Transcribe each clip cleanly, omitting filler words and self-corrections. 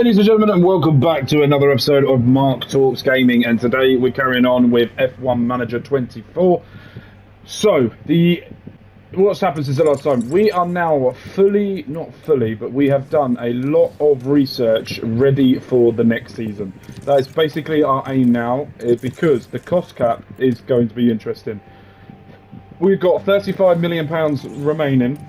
Ladies and gentlemen, and welcome back to another episode of Mark Talks Gaming. And today we're carrying on with F1 Manager 24. So, what's happened since the last time? We are now not fully, but we have done a lot of research ready for the next season. That is basically our aim now, because the cost cap is going to be interesting. We've got £35 million remaining.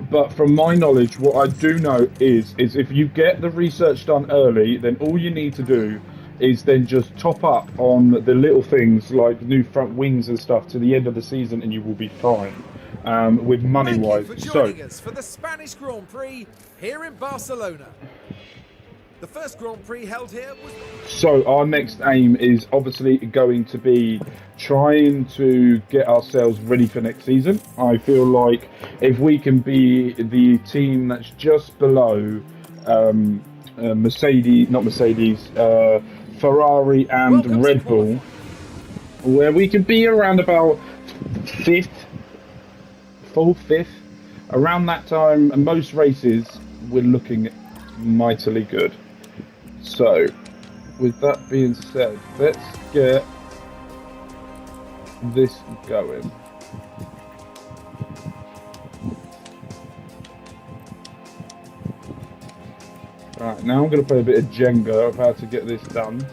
But from my knowledge, what I do know is if you get the research done early, then all you need to do is then just top up on the little things like new front wings and stuff to the end of the season, and you will be fine with money-wise. Thank you for joining us for the Spanish Grand Prix here in Barcelona. The first Grand Prix held here was... So our next aim is obviously going to be trying to get ourselves ready for next season. I feel like if we can be the team that's just below Ferrari and Red Bull, where we could be around about fourth, fifth, around that time, and most races we're looking mightily good. So, with that being said, let's get this going. Right, now I'm going to play a bit of Jenga of how to get this done.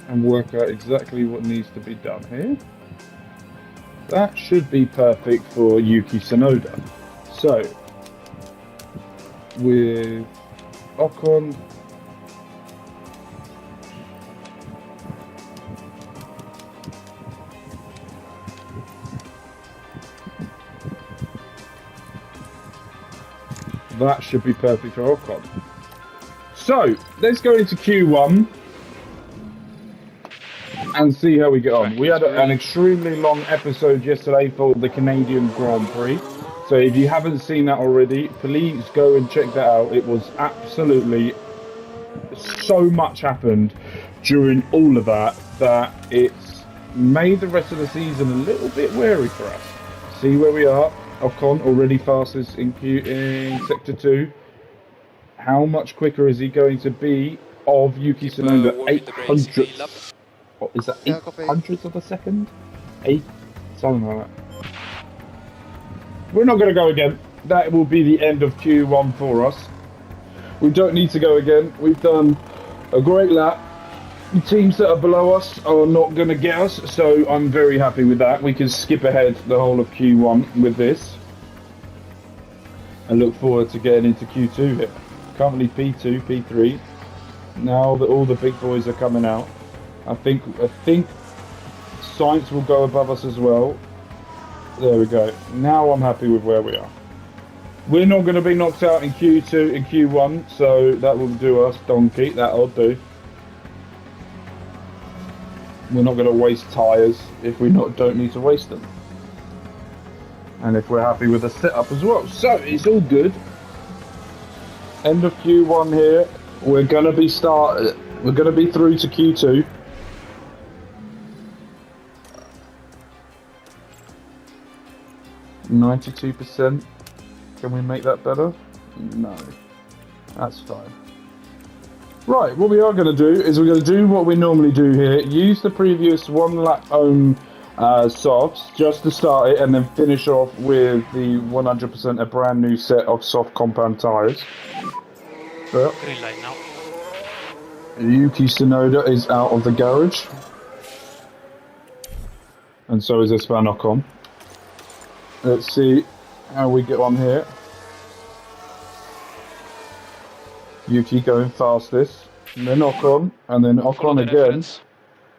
And work out exactly what needs to be done here. That should be perfect for Yuki Tsunoda. So, with Ocon, that should be perfect for Ocon. So let's go into Q1 and see how we get on. We had an extremely long episode yesterday for the Canadian Grand Prix. So if you haven't seen that already, please go and check that out. It was absolutely so much happened during all of that it's made the rest of the season a little bit wary for us. See where we are. Ocon already fastest in Sector 2. How much quicker is he going to be of Yuki Tsunoda? 800th. What is that? 800th of a second? 8? Something like that. We're not going to go again. That will be the end of Q1 for us. We don't need to go again. We've done a great lap. The teams that are below us are not going to get us, so I'm very happy with that. We can skip ahead the whole of Q1 with this. And look forward to getting into Q2 here. Currently P2, P3. Now that all the big boys are coming out, I think Science will go above us as well. There we go. Now I'm happy with where we are. We're not going to be knocked out in Q2 and Q1, so that will do us, donkey. That'll do. We're not going to waste tyres if we don't need to waste them. And if we're happy with the setup as well. So, it's all good. End of Q1 here. We're going to be through to Q2. %. Can we make that better? No. That's fine. Right, what we are going to do is we're going to do what we normally do here. Use the previous one lap home softs just to start it, and then finish off with the 100% a brand new set of soft compound tyres. But Green light now. Yuki Tsunoda is out of the garage. And so is Esteban Ocon. Let's see how we get on here. Yuki going fastest, and then Ocon, and then Ocon again.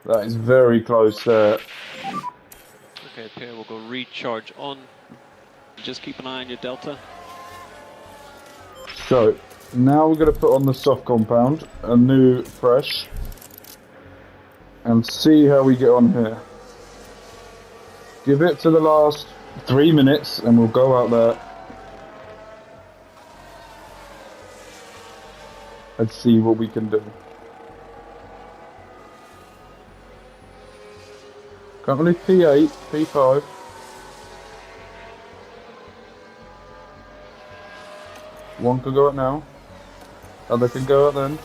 That is very close there. Okay, Pierre will go recharge on. Just keep an eye on your delta. So, now we're going to put on the soft compound, a new fresh, and see how we get on here. Give it to the last 3 minutes, and we'll go out there and see what we can do. Currently P8, P5. One can go out now. Other can go out then.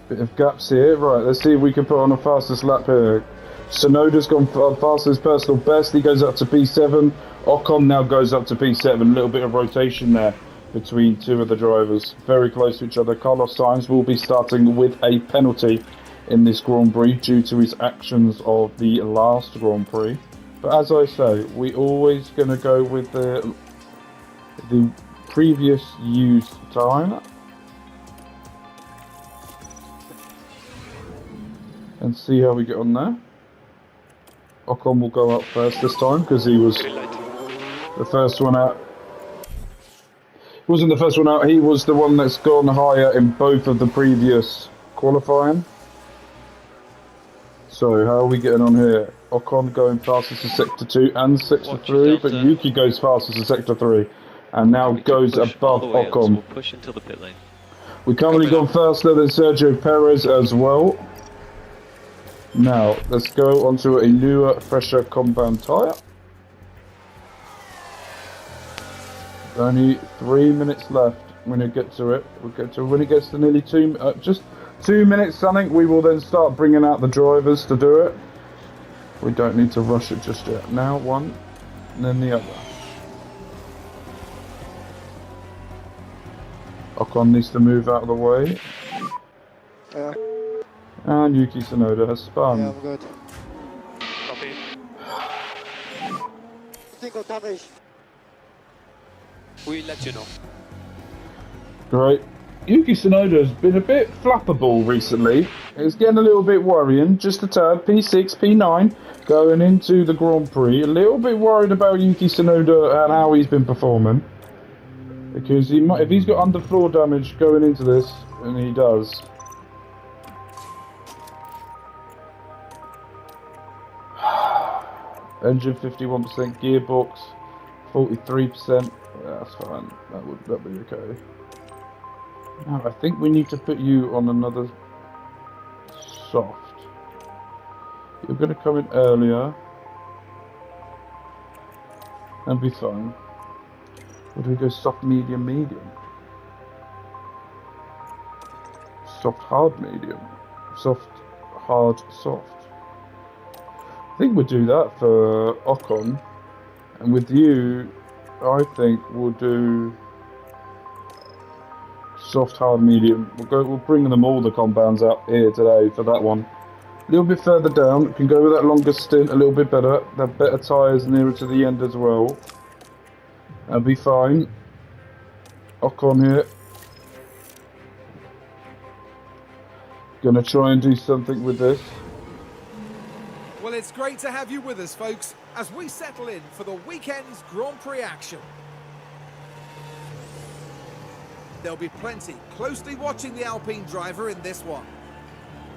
Bit of gaps here. Right, let's see if we can put on a fastest lap here. Tsunoda's gone past his personal best. He goes up to P7. Ocon now goes up to P7. A little bit of rotation there between two of the drivers. Very close to each other. Carlos Sainz will be starting with a penalty in this Grand Prix due to his actions of the last Grand Prix. But as I say, we always going to go with the previous used time. And see how we get on there. Ocon will go up first this time because he was the first one out. He wasn't the first one out, he was the one that's gone higher in both of the previous qualifying. So how are we getting on here? Ocon going fastest to Sector 2 and Sector 3, but Yuki goes fastest to Sector 3 and now goes above Ocon. So we'll push into the pit lane. We've currently gone faster than Sergio Perez as well. Now, let's go onto a newer, fresher compound tyre. Only 3 minutes left when it gets to it. We'll get to when it gets to nearly just 2 minutes something. We will then start bringing out the drivers to do it. We don't need to rush it just yet. Now one, and then the other. Ocon needs to move out of the way. Yeah. And Yuki Tsunoda has spun. Yeah, I'm good. Copy. Single damage. We'll let you know. Great. Yuki Tsunoda's been a bit flappable recently. It's getting a little bit worrying, just a tad. P6, P9 going into the Grand Prix. A little bit worried about Yuki Tsunoda and how he's been performing. Because he might, if he's got underfloor damage going into this, and he does. Engine 51%, gearbox 43%. Yeah, that's fine. That'd be okay. Now I think we need to put you on another soft. You're going to come in earlier and be fine. Or do we go soft, medium, medium? Soft, hard, medium. Soft, hard, soft. I think we'll do that for Ocon, and with you, I think we'll do soft, hard, medium. We'll bring them all the compounds out here today for that one. A little bit further down, can go with that longer stint a little bit better. Have better tyres nearer to the end as well. That'll be fine. Ocon here. Gonna try and do something with this. Well, it's great to have you with us, folks, as we settle in for the weekend's Grand Prix action. There'll be plenty closely watching the Alpine driver in this one.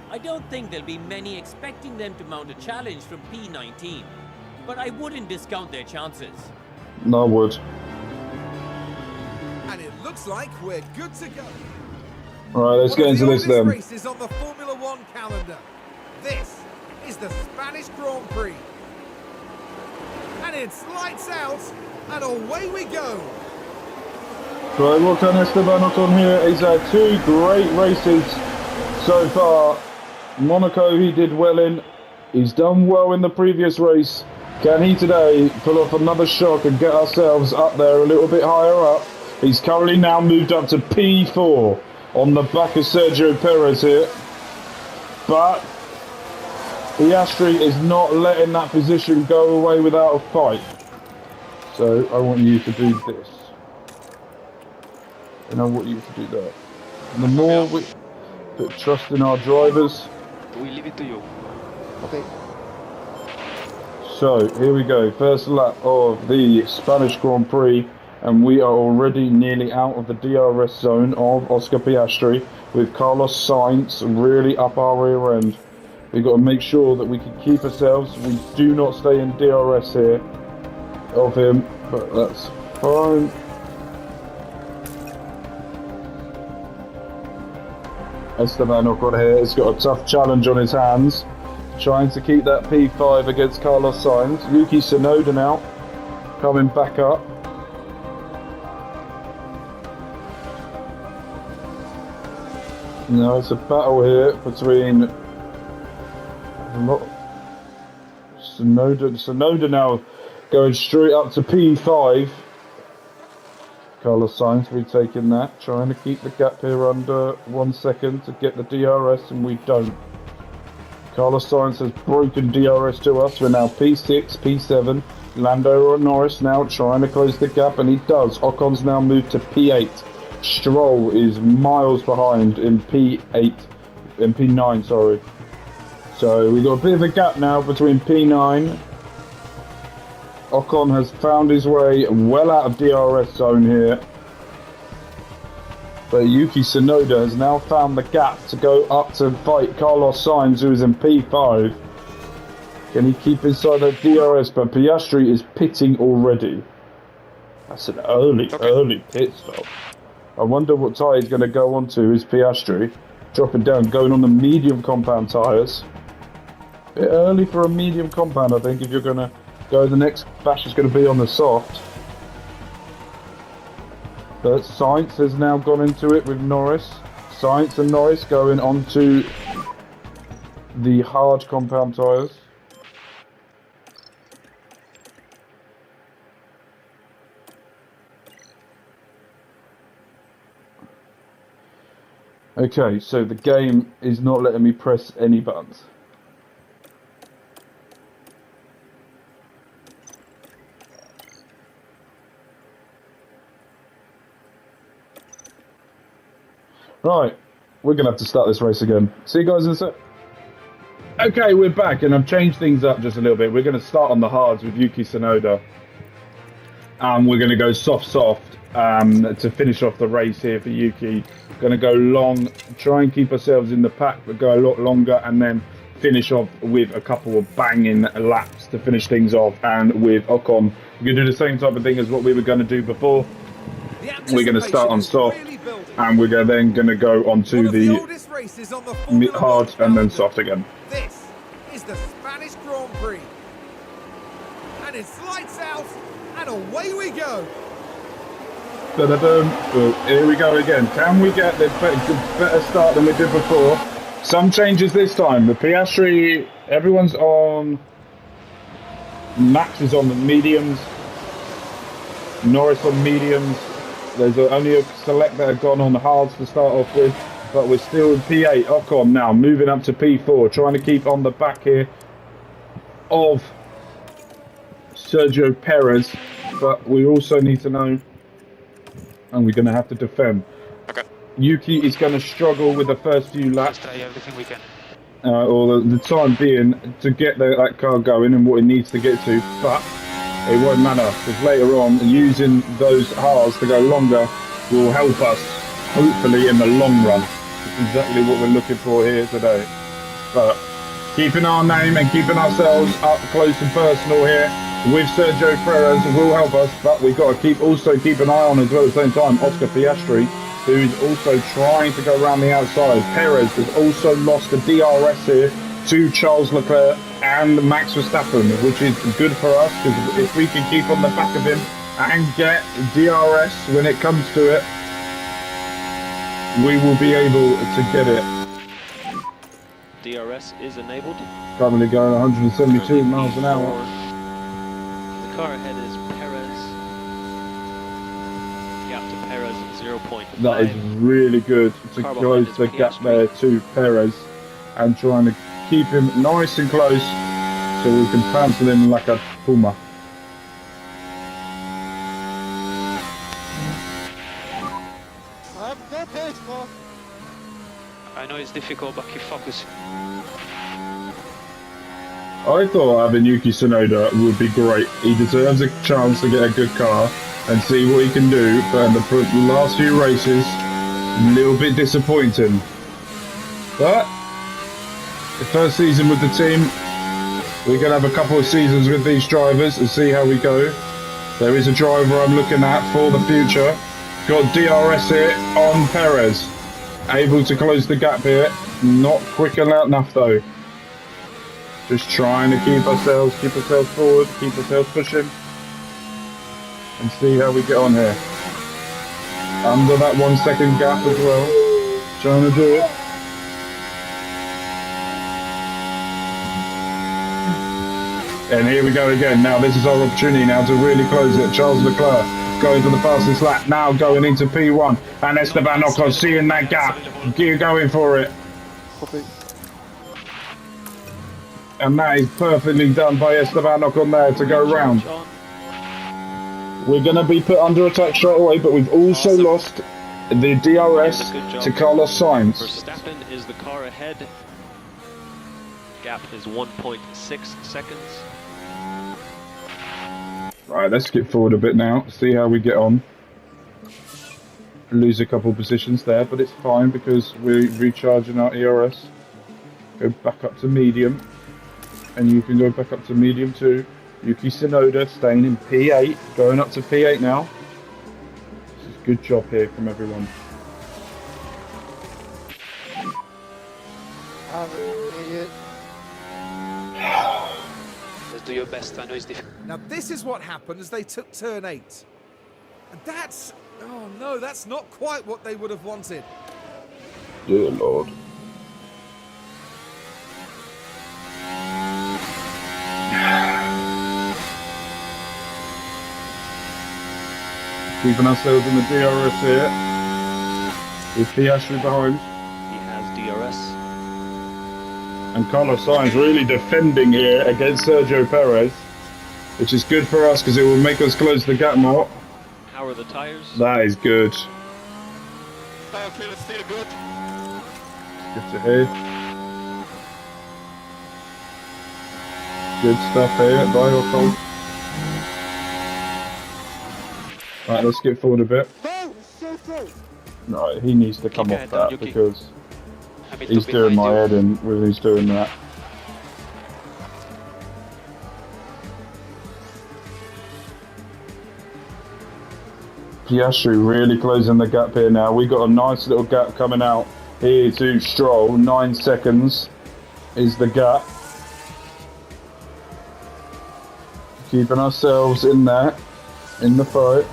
I don't think there'll be many expecting them to mount a challenge from P19, but I wouldn't discount their chances. No, I would. And it looks like we're good to go. Alright, let's get into this then. Race is on the Formula One calendar. This is the Spanish Grand Prix. And it's lights out, and away we go. Right, Ocon Esteban Ocon here. He's had two great races so far. Monaco he did well in. He's done well in the previous race. Can he today pull off another shock and get ourselves up there a little bit higher up? He's currently now moved up to P4 on the back of Sergio Perez here. But Piastri is not letting that position go away without a fight. So I want you to do this. And I want you to do that. And the more we put trust in our drivers. We leave it to you. Okay. So here we go. First lap of the Spanish Grand Prix. And we are already nearly out of the DRS zone of Oscar Piastri with Carlos Sainz really up our rear end. We've got to make sure that we can keep ourselves. We do not stay in DRS here of him, but that's fine. Esteban Ocon here has got a tough challenge on his hands, trying to keep that P5 against Carlos Sainz. Yuki Tsunoda now coming back up. Now it's a battle here between Sonoda now going straight up to P5. Carlos Sainz retaking that, trying to keep the gap here under 1 second to get the DRS, and we don't. Carlos Sainz has broken DRS to us. We're now P6, P7. Lando Norris now trying to close the gap, and he does. Ocon's now moved to P8. Stroll is miles behind in P8, in P9, sorry. So we've got a bit of a gap now between P9. Ocon has found his way well out of DRS zone here. But Yuki Tsunoda has now found the gap to go up to fight Carlos Sainz, who is in P5. Can he keep inside that DRS? But Piastri is pitting already. That's an early pit stop. I wonder what tyre he's going to go onto is Piastri. Dropping down, going on the medium compound tyres. Bit early for a medium compound, I think, if you're going to go. The next bash is going to be on the soft. But Sainz has now gone into it with Norris. Sainz and Norris going onto the hard compound tyres. Okay, so the game is not letting me press any buttons. Right, we're going to have to start this race again. See you guys in a sec. Okay, we're back, and I've changed things up just a little bit. We're going to start on the hards with Yuki Tsunoda. We're going to go soft to finish off the race here for Yuki. Going to go long, try and keep ourselves in the pack, but go a lot longer, and then finish off with a couple of banging laps to finish things off. And with Ocon, we're going to do the same type of thing as what we were going to do before. We're going to start on soft, and we're then going to go onto the hard and then soft again. This is the Spanish Grand Prix. And it's lights out, and away we go. Oh, here we go again. Can we get the better start than we did before? Some changes this time. The Piastri, everyone's on. Max is on the mediums. Norris on mediums. There's only a select that have gone on the hards to start off with, but we're still in P8. Ocon now moving up to P4, trying to keep on the back here of Sergio Perez, but we also need to know, and we're going to have to defend. Okay. Yuki is going to struggle with the first few laps. Try everything we can. Or the time being to get that car going and what it needs to get to, but it won't matter, because later on, using those hards to go longer will help us, hopefully, in the long run. That's exactly what we're looking for here today. But keeping our name and keeping ourselves up close and personal here with Sergio Perez will help us, but we've got to also keep an eye on as well at the same time Oscar Piastri, who's also trying to go around the outside. Perez has also lost the DRS here to Charles Leclerc and Max Verstappen, which is good for us, because if we can keep on the back of him and get DRS when it comes to it, we will be able to get it. DRS is enabled. Currently going 172 miles an hour. The car ahead is Perez. Gap to Perez 0.5. That is really good to close the gap there to Perez and trying to keep him nice and close so we can pencil him like a puma. I've no pace, Mark. I know it's difficult, but keep focusing. I thought having Yuki Tsunoda would be great. He deserves a chance to get a good car and see what he can do, but in the last few races, a little bit disappointing. But the first season with the team, we're going to have a couple of seasons with these drivers and see how we go. There is a driver I'm looking at for the future. Got DRS here on Perez. Able to close the gap here. Not quick enough though. Just trying to keep ourselves forward, keep ourselves pushing. And see how we get on here. Under that 1 second gap as well. Trying to do it. And here we go again. Now this is our opportunity now to really close it. Charles Leclerc going for the fastest lap. Now going into P1. And Esteban Ocon seeing that gap. Going for it. Copy. And that is perfectly done by Esteban Ocon there to go round. We're going to be put under attack straight away, but we've also lost the DRS to Carlos Sainz. Verstappen is the car ahead. Gap is 1.6 seconds. Right, let's skip forward a bit now, see how we get on. Lose a couple positions there, but it's fine because we're recharging our ERS. Go back up to medium. And you can go back up to medium too. Yuki Tsunoda staying in P8, going up to P8 now. This is a good job here from everyone. Idiot. Let's do your best. I know it's difficult. Now this is what happened as they took turn 8. And that's... oh no, that's not quite what they would have wanted. Dear Lord. Keeping ourselves in the DRS here. With Piastri behind. He has DRS. And Carlos Sainz really defending here against Sergio Perez. Which is good for us because it will make us close the gap more. How are the tires? That is good. I feel it's still good. Good to hear. Good stuff here by Ocon. Right, let's skip forward a bit. No, so slow. Right, he needs to come Keep off your head down, that Yuki. because Hamilton he's doing behind my you. head in when he's doing that. Piastri really closing the gap here now. We got a nice little gap coming out here to Stroll. 9 seconds is the gap. Keeping ourselves in there, in the fight.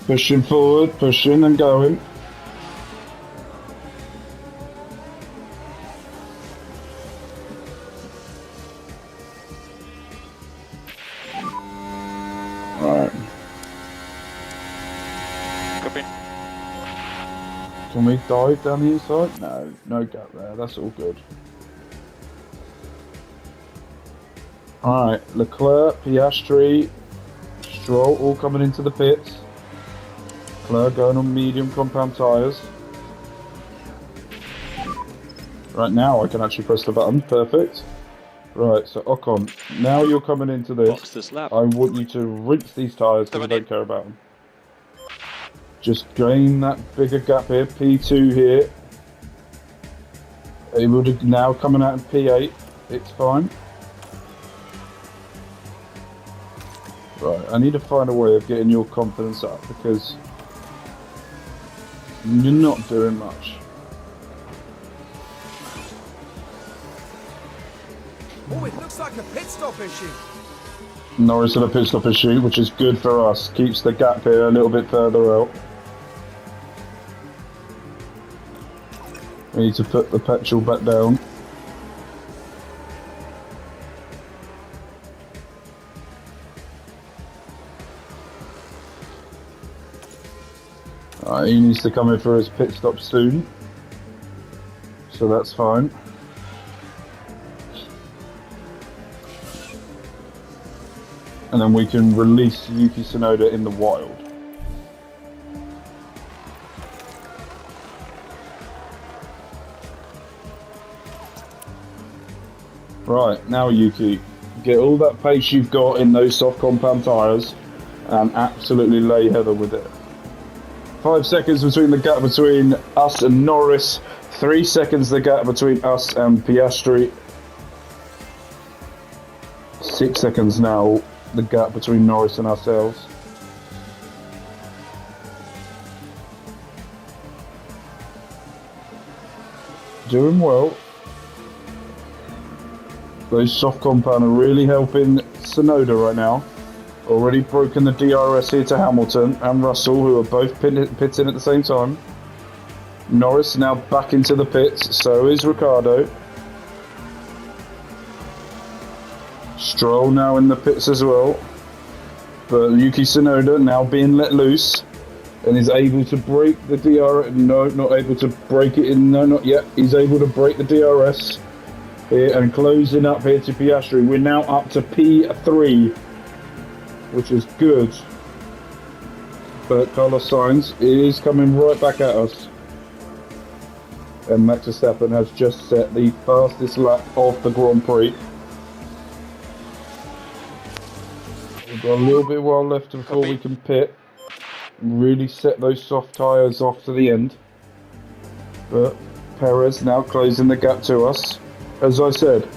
Pushing forward, pushing and going. Alright. Copy. Can we dive down the inside? No, no gap there. That's all good. Alright, Leclerc, Piastri, Stroll all coming into the pits. Leclerc going on medium compound tyres. Right now I can actually press the button. Perfect. Right, so Ocon, now you're coming into Box this. this lap. I want you to rinse these tyres because I don't care about them. Just gain that bigger gap here. P2 here. Able to now coming out in P8. It's fine. Right, I need to find a way of getting your confidence up because you're not doing much. Oh, it looks like a pit stop issue. Norris had a pit stop issue, which is good for us. Keeps the gap here a little bit further out. We need to put the petrol back down. He needs to come in for his pit stop soon. So that's fine. And then we can release Yuki Tsunoda in the wild. Right, now Yuki, get all that pace you've got in those soft compound tyres and absolutely lay heather with it. 5 seconds between the gap between us and Norris. 3 seconds the gap between us and Piastri. 6 seconds now the gap between Norris and ourselves. Doing well. Those soft compound are really helping Tsunoda right now. Already broken the DRS here to Hamilton and Russell, who are both pitting at the same time. Norris now back into the pits, so is Ricciardo. Stroll now in the pits as well. But Yuki Tsunoda now being let loose and is able to break the DRS. No, not able to break it in. No, not yet. He's able to break the DRS here and closing up here to Piastri. We're now up to P3, which is good. But Carlos Sainz is coming right back at us. And Max Verstappen has just set the fastest lap of the Grand Prix. We've got a little bit while left before we can pit. Really set those soft tyres off to the end. But Perez now closing the gap to us. As I said,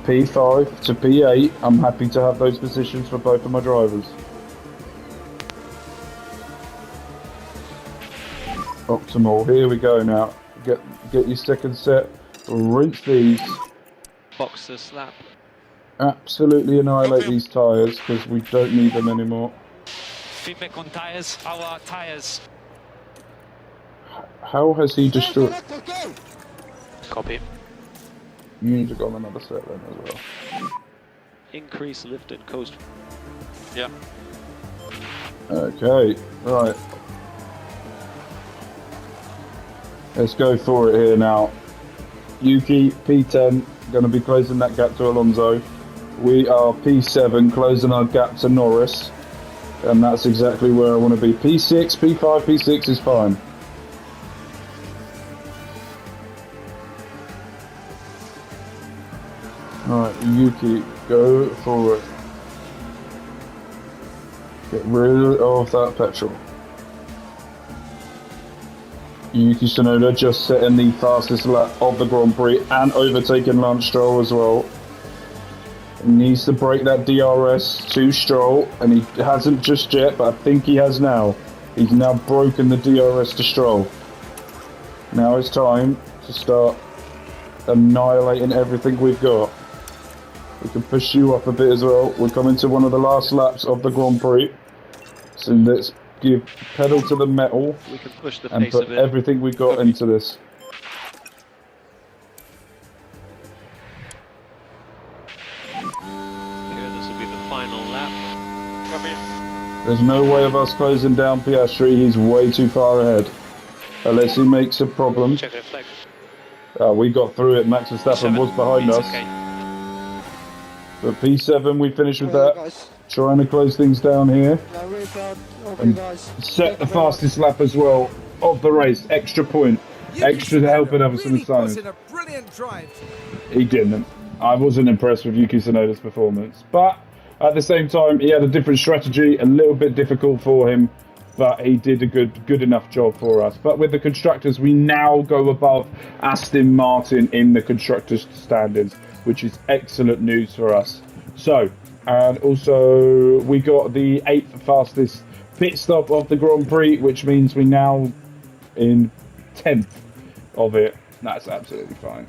P5 to P8. I'm happy to have those positions for both of my drivers. Optimal. Here we go now. Get your second set. Rinse these. Box this lap. Absolutely annihilate these tyres because we don't need them anymore. Feedback on tires, our tires. How has he destroyed? Copy. You need to go on another set then as well. Increase lift and coast. Yeah. Okay, right. Let's go for it here now. Yuki, P10, going to be closing that gap to Alonso. We are P7, closing our gap to Norris. And that's exactly where I want to be. P6, P5, P6 is fine. Alright, Yuki, go for it. Get rid of that petrol. Yuki Tsunoda just setting the fastest lap of the Grand Prix and overtaking Lance Stroll as well. He needs to break that DRS to Stroll, and he hasn't just yet, but I think he has now. He's now broken the DRS to Stroll. Now it's time to start annihilating everything we've got. We can push you up a bit as well. We're coming to one of the last laps of the Grand Prix. So let's give pedal to the metal We can push the and pace put a bit. everything we got into this. Here, this will be the final lap. Copy. There's no way of us closing down Piastri. He's way too far ahead. Unless he makes a problem. Check reflex. We got through it. Max Verstappen was behind It's us. okay. But P7, we finished with Well, that. guys. Trying to close things down here. Yeah, I'm really proud of you And guys. set the fastest lap as well of the race. Extra point. Extra to help it have some really signs. put in a brilliant drive. He didn't. I wasn't impressed with Yuki Tsunoda's performance. But at the same time, he had a different strategy, a little bit difficult for him. But he did a good enough job for us. But with the constructors, we now go above Aston Martin in the constructors' standards, which is excellent news for us. So, and also we got the 8th fastest pit stop of the Grand Prix, which means we now in 10th of it. That's absolutely fine.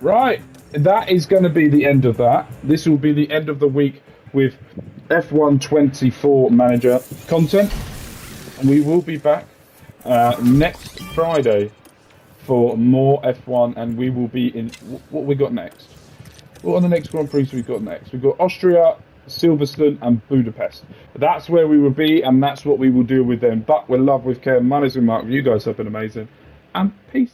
Right, that is going to be the end of that. This will be the end of the week with F1 24 manager content. We will be back next Friday for more F1, and we will be in what we got next. What are the next Grand Prix we got next? We've got Austria, Silverstone, and Budapest. That's where we will be, and that's what we will do with them. But we're love with care. My name's Mark. You guys have been amazing, and peace.